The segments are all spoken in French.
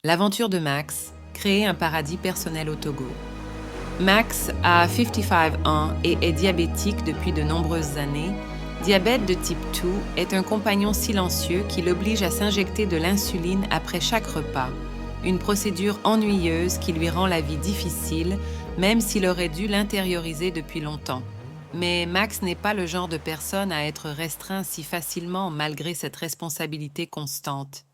L'aventure de Max, créer un paradis personnel au Togo. Max a 55 ans et est diabétique depuis de nombreuses années. Diabète de type 2 est un compagnon silencieux qui l'oblige à s'injecter de l'insuline après chaque repas, une procédure ennuyeuse qui lui rend la vie difficile, même s'il aurait dû l'intérioriser depuis longtemps. Mais Max n'est pas le genre de personne à être restreint si facilement malgré cette responsabilité constante.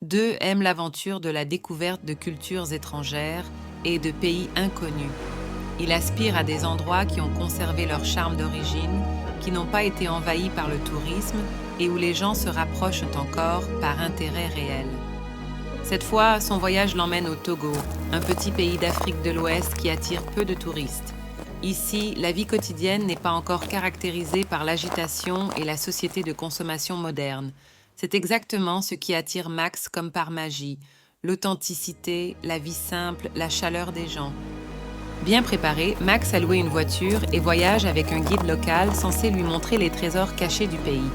Deux aiment l'aventure de la découverte de cultures étrangères et de pays inconnus. Il aspire à des endroits qui ont conservé leur charme d'origine, qui n'ont pas été envahis par le tourisme et où les gens se rapprochent encore par intérêt réel. Cette fois, son voyage l'emmène au Togo, un petit pays d'Afrique de l'Ouest qui attire peu de touristes. Ici, la vie quotidienne n'est pas encore caractérisée par l'agitation et la société de consommation moderne. C'est exactement ce qui attire Max comme par magie, l'authenticité, la vie simple, la chaleur des gens. Bien préparé, Max a loué une voiture et voyage avec un guide local censé lui montrer les trésors cachés du pays.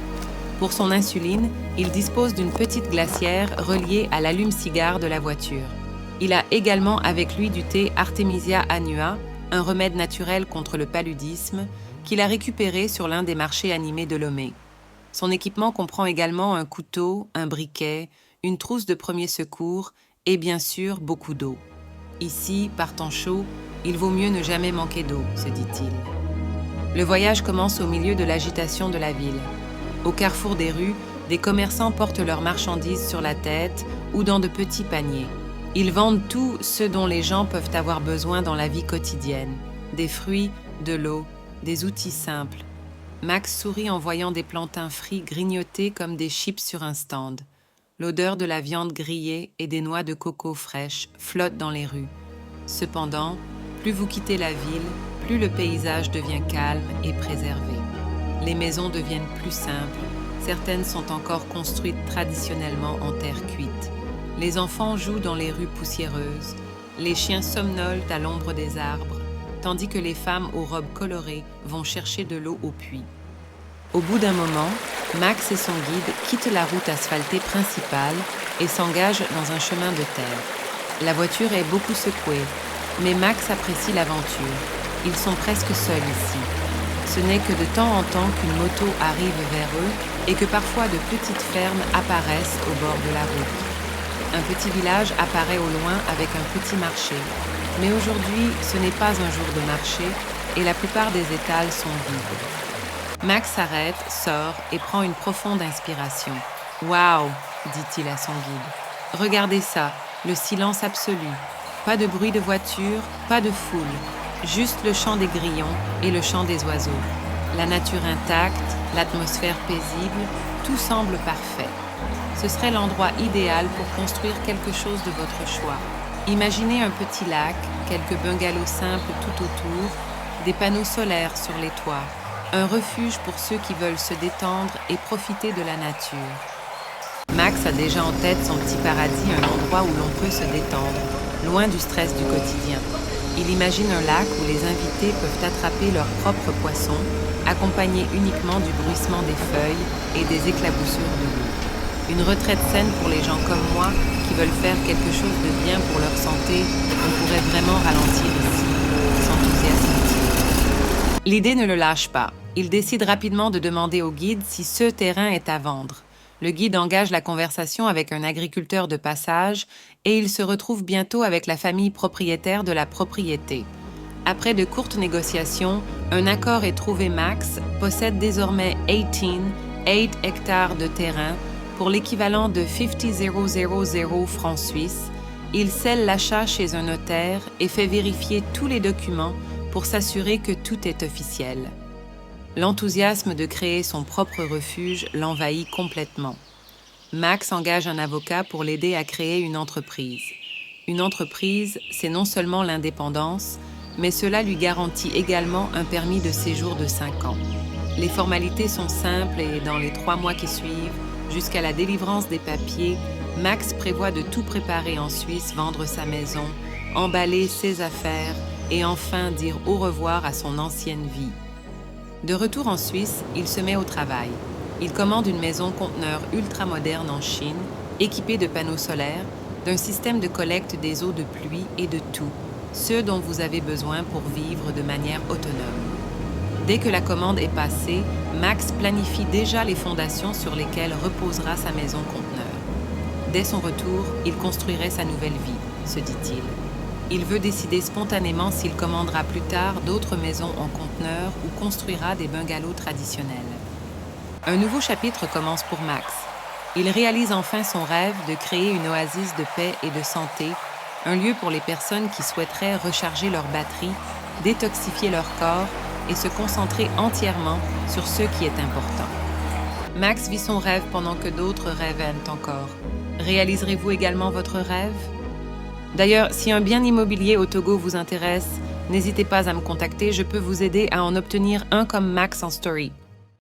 Pour son insuline, il dispose d'une petite glacière reliée à l'allume-cigare de la voiture. Il a également avec lui du thé Artemisia annua, un remède naturel contre le paludisme, qu'il a récupéré sur l'un des marchés animés de Lomé. Son équipement comprend également un couteau, un briquet, une trousse de premier secours et bien sûr beaucoup d'eau. Ici, par temps chaud, il vaut mieux ne jamais manquer d'eau, se dit-il. Le voyage commence au milieu de l'agitation de la ville. Au carrefour des rues, des commerçants portent leurs marchandises sur la tête ou dans de petits paniers. Ils vendent tout ce dont les gens peuvent avoir besoin dans la vie quotidienne. Des fruits, de l'eau, des outils simples. Max sourit en voyant des plantains frits grignotés comme des chips sur un stand. L'odeur de la viande grillée et des noix de coco fraîches flotte dans les rues. Cependant, plus vous quittez la ville, plus le paysage devient calme et préservé. Les maisons deviennent plus simples, certaines sont encore construites traditionnellement en terre cuite. Les enfants jouent dans les rues poussiéreuses, les chiens somnolent à l'ombre des arbres, tandis que les femmes aux robes colorées vont chercher de l'eau au puits. Au bout d'un moment, Max et son guide quittent la route asphaltée principale et s'engagent dans un chemin de terre. La voiture est beaucoup secouée, mais Max apprécie l'aventure. Ils sont presque seuls ici. Ce n'est que de temps en temps qu'une moto arrive vers eux et que parfois de petites fermes apparaissent au bord de la route. Un petit village apparaît au loin avec un petit marché. Mais aujourd'hui, ce n'est pas un jour de marché et la plupart des étals sont vides. Max s'arrête, sort et prend une profonde inspiration. « Waouh !» dit-il à son guide. « Regardez ça, le silence absolu. Pas de bruit de voiture, pas de foule. Juste le chant des grillons et le chant des oiseaux. La nature intacte, l'atmosphère paisible, tout semble parfait. Ce serait l'endroit idéal pour construire quelque chose de votre choix. Imaginez un petit lac, quelques bungalows simples tout autour, des panneaux solaires sur les toits, un refuge pour ceux qui veulent se détendre et profiter de la nature. Max a déjà en tête son petit paradis, un endroit où l'on peut se détendre, loin du stress du quotidien. Il imagine un lac où les invités peuvent attraper leurs propres poissons, accompagnés uniquement du bruissement des feuilles et des éclaboussures de l'eau. Une retraite saine pour les gens comme moi qui veulent faire quelque chose de bien pour leur santé, on pourrait vraiment ralentir ici, s'enthousiasme-t-il. L'idée ne le lâche pas. Il décide rapidement de demander au guide si ce terrain est à vendre. Le guide engage la conversation avec un agriculteur de passage et il se retrouve bientôt avec la famille propriétaire de la propriété. Après de courtes négociations, un accord est trouvé. Max possède désormais 8 hectares de terrain pour l'équivalent de 50 000 francs suisses. Il scelle l'achat chez un notaire et fait vérifier tous les documents pour s'assurer que tout est officiel. L'enthousiasme de créer son propre refuge l'envahit complètement. Max engage un avocat pour l'aider à créer une entreprise. Une entreprise, c'est non seulement l'indépendance, mais cela lui garantit également un permis de séjour de 5 ans. Les formalités sont simples et dans les 3 mois qui suivent, jusqu'à la délivrance des papiers, Max prévoit de tout préparer en Suisse, vendre sa maison, emballer ses affaires et enfin dire au revoir à son ancienne vie. De retour en Suisse, il se met au travail. Il commande une maison conteneur ultra moderne en Chine, équipée de panneaux solaires, d'un système de collecte des eaux de pluie et de tout, ce dont vous avez besoin pour vivre de manière autonome. Dès que la commande est passée, Max planifie déjà les fondations sur lesquelles reposera sa maison conteneur. Dès son retour, il construirait sa nouvelle vie, se dit-il. Il veut décider spontanément s'il commandera plus tard d'autres maisons en conteneur ou construira des bungalows traditionnels. Un nouveau chapitre commence pour Max. Il réalise enfin son rêve de créer une oasis de paix et de santé, un lieu pour les personnes qui souhaiteraient recharger leur batterie, détoxifier leur corps et se concentrer entièrement sur ce qui est important. Max vit son rêve pendant que d'autres rêvent encore. Réaliserez-vous également votre rêve? D'ailleurs, si un bien immobilier au Togo vous intéresse, n'hésitez pas à me contacter, je peux vous aider à en obtenir un comme Max en story.